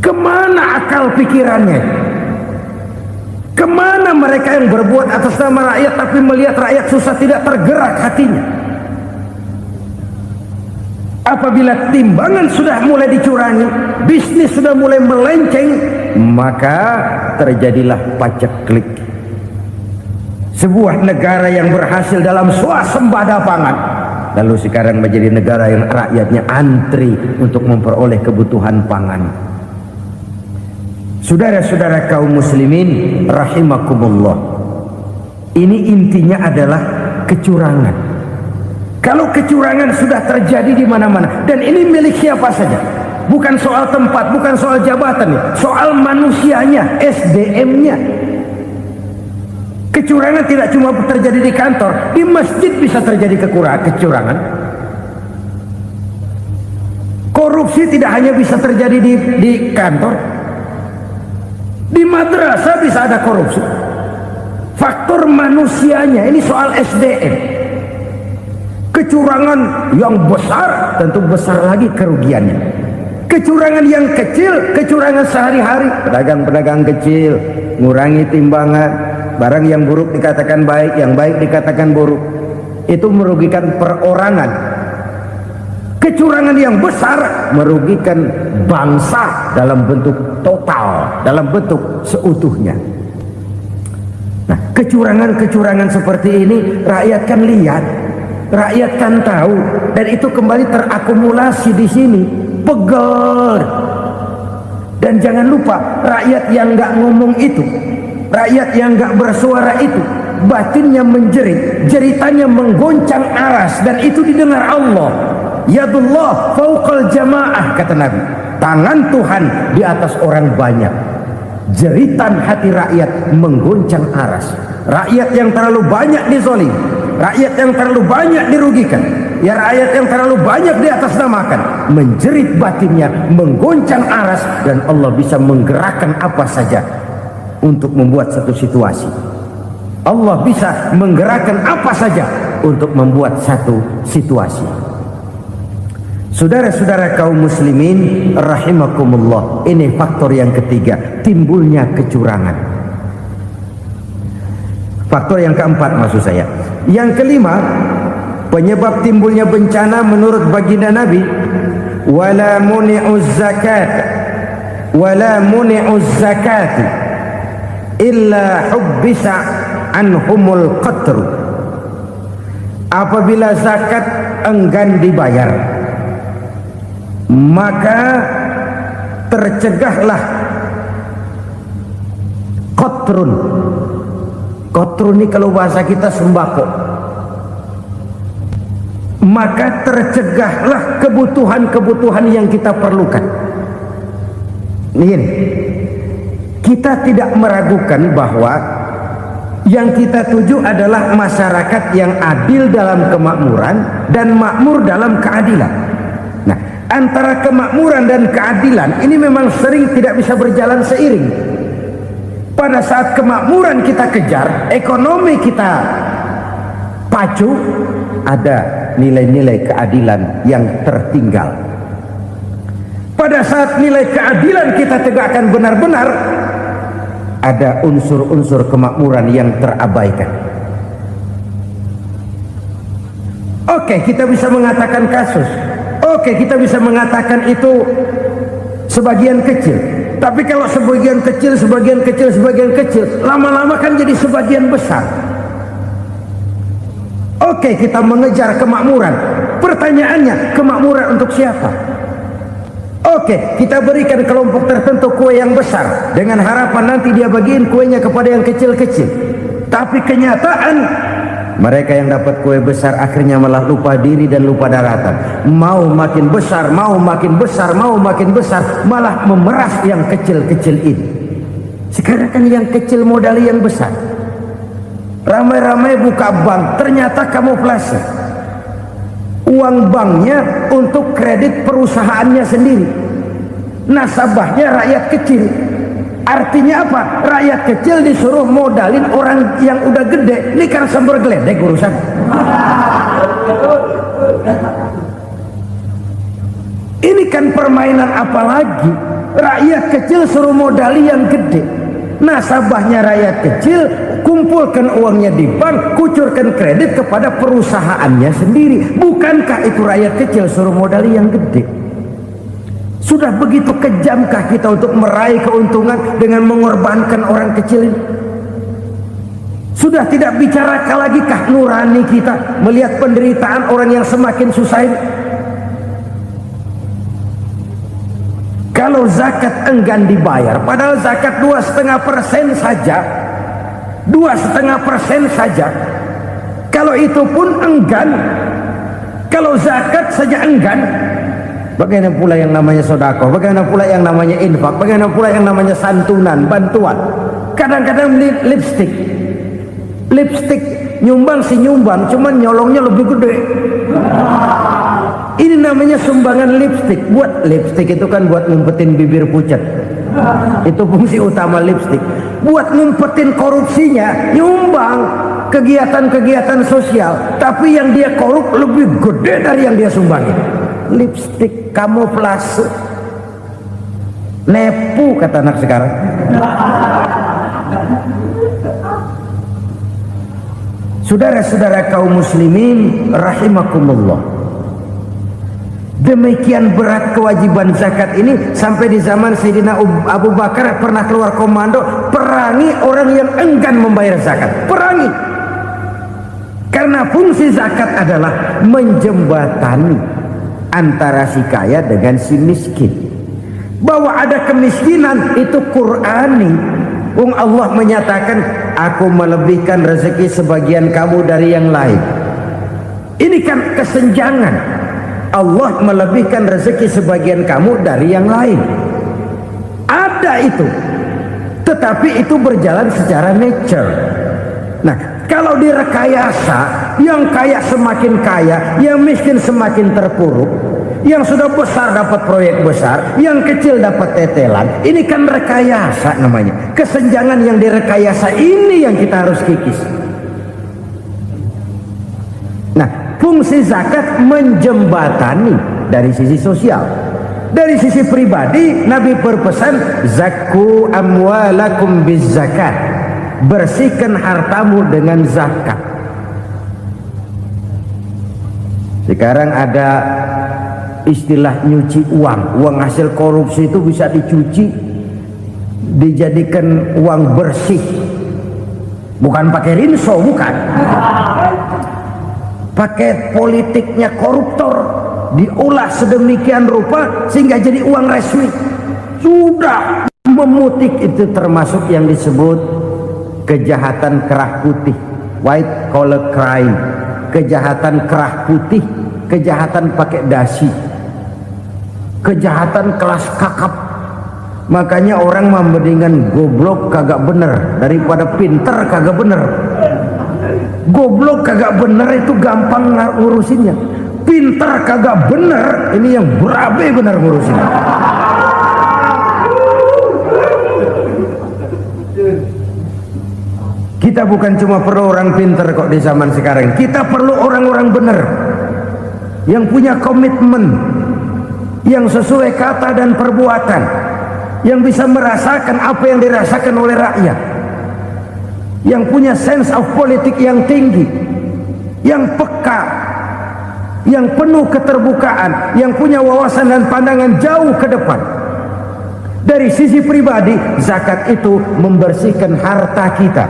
Speaker 2: Kemana akal pikirannya? Kemana mereka yang berbuat atas nama rakyat tapi melihat rakyat susah tidak tergerak hatinya? Apabila timbangan sudah mulai dicurangi, bisnis sudah mulai melenceng, maka terjadilah paceklik. Sebuah negara yang berhasil dalam swasembada pangan, lalu sekarang menjadi negara yang rakyatnya antri untuk memperoleh kebutuhan pangan. Saudara-saudara kaum muslimin rahimakumullah, ini intinya adalah kecurangan. Kalau kecurangan sudah terjadi di mana-mana, dan ini milik siapa saja, bukan soal tempat, bukan soal jabatan, soal manusianya, SDM-nya. Kecurangan tidak cuma terjadi di kantor, di masjid bisa terjadi kecurangan. Korupsi tidak hanya bisa terjadi di kantor, di madrasah bisa ada korupsi. Faktor manusianya, ini soal SDM. Kecurangan yang besar tentu besar lagi kerugiannya. Kecurangan yang kecil, kecurangan sehari-hari, pedagang-pedagang kecil ngurangi timbangan, barang yang buruk dikatakan baik, yang baik dikatakan buruk, itu merugikan perorangan. Kecurangan yang besar merugikan bangsa dalam bentuk total, dalam bentuk seutuhnya. Nah, kecurangan-kecurangan seperti ini rakyat kan lihat, rakyat kan tahu, dan itu kembali terakumulasi di sini, pegel. Dan jangan lupa, rakyat yang nggak ngomong itu, rakyat yang nggak bersuara itu, batinnya menjerit, jeritannya menggoncang aras, dan itu didengar Allah. Yadullah fauqal jamaah, kata Nabi, tangan Tuhan di atas orang banyak. Jeritan hati rakyat menggoncang aras. Rakyat yang terlalu banyak dizolim, rakyat yang terlalu banyak dirugikan, ya rakyat yang terlalu banyak di atas namakan, menjerit batinnya, menggoncang aras, dan Allah bisa menggerakkan apa saja untuk membuat satu situasi. Allah bisa menggerakkan apa saja untuk membuat satu situasi. Saudara-saudara kaum muslimin rahimakumullah, ini faktor yang ketiga, timbulnya kecurangan. Faktor yang keempat maksud saya. Yang kelima, penyebab timbulnya bencana menurut baginda Nabi, wala muni'uz zakat wala muni'uz zakat illa hubbisa anhumul qatr apabila zakat enggan dibayar, maka tercegahlah qatrun. Qatrun ini kalau bahasa kita sembako. Maka tercegahlah kebutuhan-kebutuhan yang kita perlukan. Ini kita tidak meragukan bahwa yang kita tuju adalah masyarakat yang adil dalam kemakmuran dan makmur dalam keadilan. Nah, antara kemakmuran dan keadilan ini memang sering tidak bisa berjalan seiring. Pada saat kemakmuran kita kejar, ekonomi kita pacu, ada nilai-nilai keadilan yang tertinggal. Pada saat nilai keadilan kita tegakkan benar-benar, ada unsur-unsur kemakmuran yang terabaikan. Oke, kita bisa mengatakan kasus. Oke, kita bisa mengatakan itu sebagian kecil. Tapi kalau sebagian kecil, lama-lama kan jadi sebagian besar. Oke, kita mengejar kemakmuran. Pertanyaannya, kemakmuran untuk siapa? Oke, kita berikan kelompok tertentu kue yang besar dengan harapan nanti dia bagiin kuenya kepada yang kecil-kecil. Tapi kenyataan mereka yang dapat kue besar akhirnya malah lupa diri dan lupa daratan. Mau makin besar, malah memeras yang kecil-kecil ini. Sekarang kan yang kecil modali yang besar. Ramai-ramai buka bank, ternyata kamuflase. Uang banknya untuk kredit perusahaannya sendiri, nasabahnya rakyat kecil. Artinya apa? Rakyat kecil disuruh modalin orang yang udah gede. Ini kan sumber geledek urusan. Ini kan permainan apa lagi? Rakyat kecil suruh modali yang gede, nasabahnya rakyat kecil, kumpulkan uangnya di bank, kucurkan kredit kepada perusahaannya sendiri. Bukankah itu rakyat kecil suruh modali yang gede? Sudah begitu kejamkah kita untuk meraih keuntungan dengan mengorbankan orang kecil ini? Sudah tidak bicara lagi kah nurani kita melihat penderitaan orang yang semakin susah ini? Kalau zakat enggan dibayar, padahal zakat 2,5% saja, 2,5% saja. Kalau itu pun enggan, kalau zakat saja enggan, bagaimana pula yang namanya sedekah, bagaimana pula yang namanya infak, bagaimana pula yang namanya santunan, bantuan. Kadang-kadang lipstick nyumbang si nyumbang, cuman nyolongnya lebih gede. Ini namanya sumbangan lipstick. Buat lipstick itu kan buat ngumpetin bibir pucat. Itu fungsi utama lipstick. Buat ngumpetin korupsinya, nyumbang kegiatan-kegiatan sosial, tapi yang dia korup lebih gede dari yang dia sumbangin. Lipstick kamuflase, nepu kata anak sekarang. Saudara-saudara kaum muslimin rahimakumullah, demikian berat kewajiban zakat ini sampai di zaman Sayyidina Abu Bakar pernah keluar komando perangi orang yang enggan membayar zakat. Perangi, karena fungsi zakat adalah menjembatani antara si kaya dengan si miskin. Bahwa ada kemiskinan itu Qur'ani. Allah menyatakan, aku melebihkan rezeki sebagian kamu dari yang lain. Ini kan kesenjangan. Allah melebihkan rezeki sebagian kamu dari yang lain. Ada itu, tetapi itu berjalan secara nature. Nah, kalau direkayasa, yang kaya semakin kaya, yang miskin semakin terpuruk, yang sudah besar dapat proyek besar, yang kecil dapat tetelan. Ini kan rekayasa namanya. Kesenjangan yang direkayasa ini yang kita harus kikis. Nah, fungsi zakat menjembatani dari sisi sosial. Dari sisi pribadi, Nabi berpesan, zakku amwalakum biz zakat. Bersihkan hartamu dengan zakat. Sekarang ada istilah nyuci uang. Uang hasil korupsi itu bisa dicuci, dijadikan uang bersih. Bukan pakai rinso, bukan. paket politiknya koruptor diolah sedemikian rupa sehingga jadi uang resmi. Sudah memutik, itu termasuk yang disebut kejahatan kerah putih, white collar crime, kejahatan kerah putih, kejahatan pakai dasi, kejahatan kelas kakap. Makanya orang mendingan goblok kagak bener daripada pinter kagak bener. Goblok kagak bener itu gampang ngurusinnya, pinter kagak bener ini yang berabe bener ngurusinnya. Kita bukan cuma perlu orang pinter kok di zaman sekarang, kita perlu orang-orang bener yang punya komitmen, yang sesuai kata dan perbuatan, yang bisa merasakan apa yang dirasakan oleh rakyat, yang punya sense of politik yang tinggi, yang peka, yang penuh keterbukaan, yang punya wawasan dan pandangan jauh ke depan. Dari sisi pribadi, zakat itu membersihkan harta kita.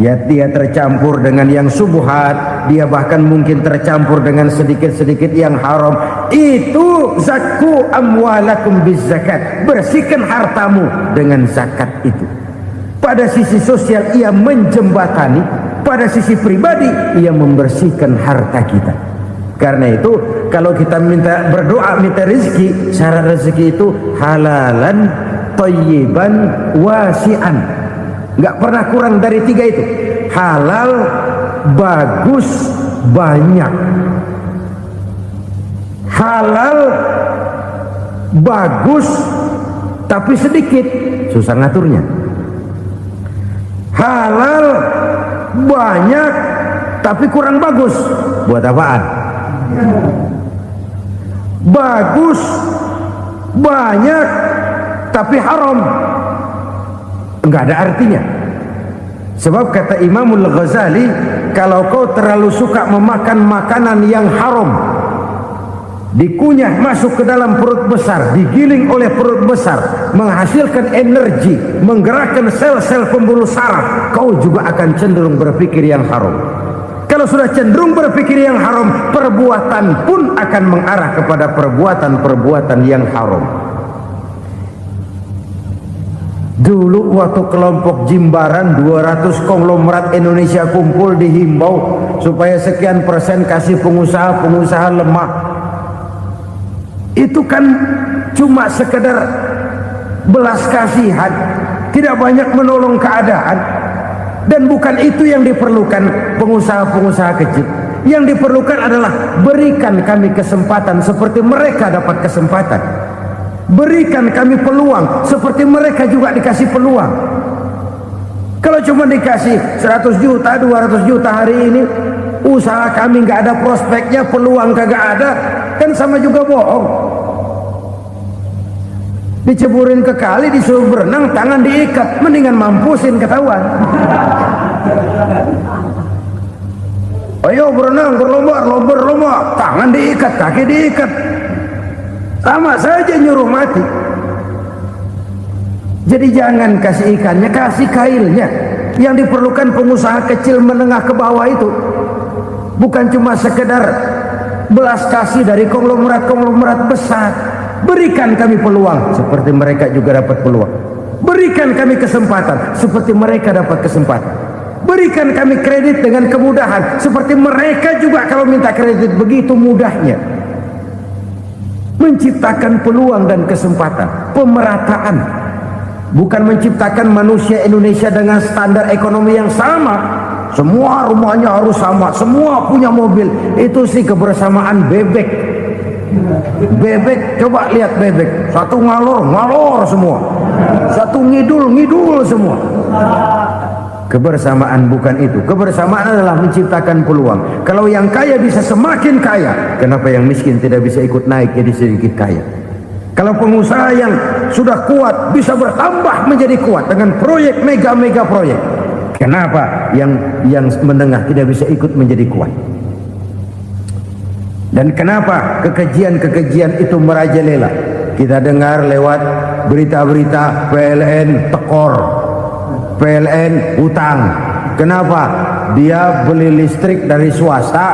Speaker 2: Ya, dia tercampur dengan yang subuhat, dia bahkan mungkin tercampur dengan sedikit-sedikit yang haram. Itu zakku amwalakum bizzakat, bersihkan hartamu dengan zakat itu. Pada sisi sosial ia menjembatani, pada sisi pribadi ia membersihkan harta kita. Karena itu kalau kita minta berdoa minta rezeki, syarat rezeki itu halalan thayyiban wasi'an. Nggak pernah kurang dari 3 itu. Halal, bagus, banyak. Halal, bagus, tapi sedikit, susah ngaturnya. Halal, banyak, tapi kurang bagus, buat apaan? Bagus, banyak, tapi haram, enggak ada artinya. Sebab kata Imamul Ghazali, kalau kau terlalu suka memakan makanan yang haram, dikunyah masuk ke dalam perut besar, digiling oleh perut besar, menghasilkan energi, menggerakkan sel-sel pembuluh saraf, kau juga akan cenderung berpikir yang haram. Kalau sudah cenderung berpikir yang haram, perbuatan pun akan mengarah kepada perbuatan-perbuatan yang haram. Dulu waktu kelompok Jimbaran 200 konglomerat Indonesia kumpul, dihimbau supaya sekian persen kasih pengusaha-pengusaha lemah. Itu kan cuma sekedar belas kasihan, tidak banyak menolong keadaan. Dan bukan itu yang diperlukan pengusaha-pengusaha kecil. Yang diperlukan adalah berikan kami kesempatan seperti mereka dapat kesempatan. Berikan kami peluang seperti mereka juga dikasih peluang. Kalau cuma dikasih 100 juta, 200 juta hari ini, usaha kami nggak ada prospeknya, peluang kagak ada, kan sama juga bohong. Diceburin ke kali, disuruh berenang, tangan diikat, mendingan mampusin ketahuan. Ayo berenang, berlomba, tangan diikat, kaki diikat, sama saja nyuruh mati. Jadi jangan kasih ikannya, kasih kailnya. Yang diperlukan pengusaha kecil menengah ke bawah itu bukan cuma sekedar belas kasih dari konglomerat-konglomerat besar. Berikan kami peluang seperti mereka juga dapat peluang. Berikan kami kesempatan seperti mereka dapat kesempatan. Berikan kami kredit dengan kemudahan seperti mereka juga kalau minta kredit begitu mudahnya. Menciptakan peluang dan kesempatan, pemerataan. Bukan menciptakan manusia Indonesia dengan standar ekonomi yang sama. Semua rumahnya harus sama, semua punya mobil. Itu sih kebersamaan bebek. Bebek, coba lihat bebek. Satu ngalor semua. Satu ngidul semua. Kebersamaan bukan itu. Kebersamaan adalah menciptakan peluang. Kalau yang kaya bisa semakin kaya, kenapa yang miskin tidak bisa ikut naik jadi sedikit kaya? Kalau pengusaha yang sudah kuat bisa bertambah menjadi kuat dengan proyek mega proyek, kenapa yang menengah tidak bisa ikut menjadi kuat? Dan kenapa kekejian itu merajalela? Kita dengar lewat berita-berita PLN tekor, PLN utang, Kenapa? Dia beli listrik dari swasta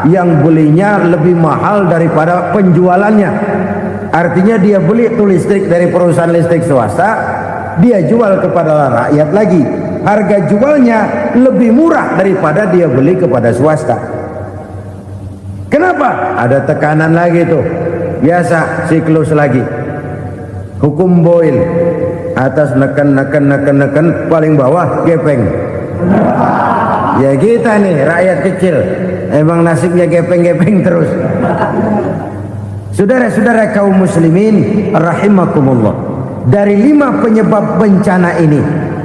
Speaker 2: yang belinya lebih mahal daripada penjualannya. Artinya dia beli itu listrik dari perusahaan listrik swasta, dia jual kepada rakyat lagi. Harga jualnya lebih murah daripada dia beli kepada swasta. Kenapa? Ada tekanan lagi tuh. Biasa siklus lagi. Hukum Boyle. Atas neken paling bawah gepeng. Ya kita nih rakyat kecil, emang nasibnya gepeng-gepeng terus. Saudara-saudara kaum muslimin rahimakumullah, dari 5 penyebab bencana ini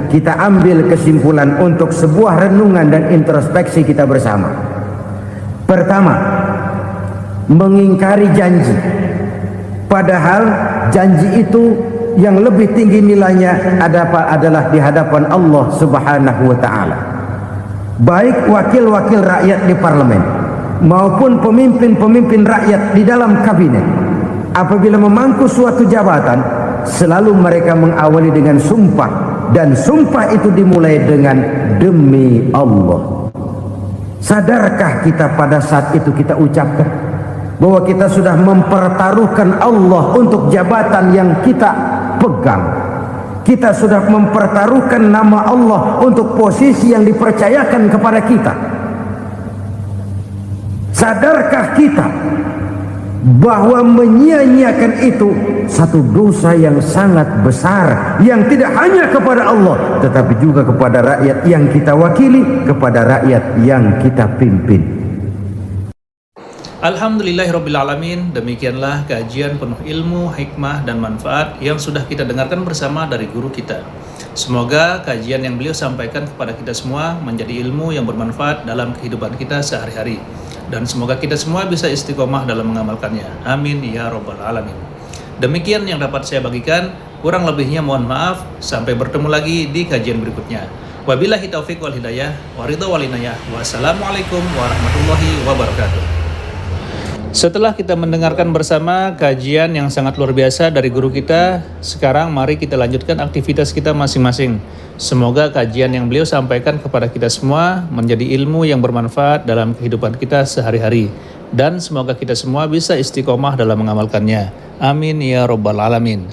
Speaker 2: kita ambil kesimpulan untuk sebuah renungan dan introspeksi kita bersama. Pertama, mengingkari janji, padahal janji itu yang lebih tinggi nilainya adalah di hadapan Allah Subhanahu wa taala. Baik wakil-wakil rakyat di parlemen maupun pemimpin-pemimpin rakyat di dalam kabinet, apabila memangku suatu jabatan, selalu mereka mengawali dengan sumpah, dan sumpah itu dimulai dengan demi Allah. Sadarkah kita pada saat itu kita ucapkan bahwa kita sudah mempertaruhkan Allah untuk jabatan yang kita pegang? Kita sudah mempertaruhkan nama Allah untuk posisi yang dipercayakan kepada kita. Sadarkah kita bahwa menyia-nyiakan itu satu dosa yang sangat besar, yang tidak hanya kepada Allah tetapi juga kepada rakyat yang kita wakili, kepada rakyat yang kita pimpin.
Speaker 1: Alhamdulillahirrabbilalamin. Demikianlah kajian penuh ilmu, hikmah, dan manfaat yang sudah kita dengarkan bersama dari guru kita. Semoga kajian yang beliau sampaikan kepada kita semua menjadi ilmu yang bermanfaat dalam kehidupan kita sehari-hari, dan semoga kita semua bisa istiqomah dalam mengamalkannya. Amin ya rabbal alamin. Demikian yang dapat saya bagikan, kurang lebihnya mohon maaf. Sampai bertemu lagi di kajian berikutnya. Wabillahi taufiq wal hidayah, waridha wal inayah. Wassalamualaikum warahmatullahi wabarakatuh. Setelah kita mendengarkan bersama kajian yang sangat luar biasa dari guru kita, sekarang mari kita lanjutkan aktivitas kita masing-masing. Semoga kajian yang beliau sampaikan kepada kita semua menjadi ilmu yang bermanfaat dalam kehidupan kita sehari-hari, dan semoga kita semua bisa istiqomah dalam mengamalkannya. Amin ya rabbal alamin.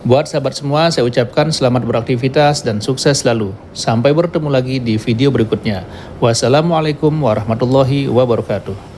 Speaker 1: Buat sahabat semua, saya ucapkan selamat beraktivitas dan sukses selalu. Sampai bertemu lagi di video berikutnya. Wassalamualaikum warahmatullahi wabarakatuh.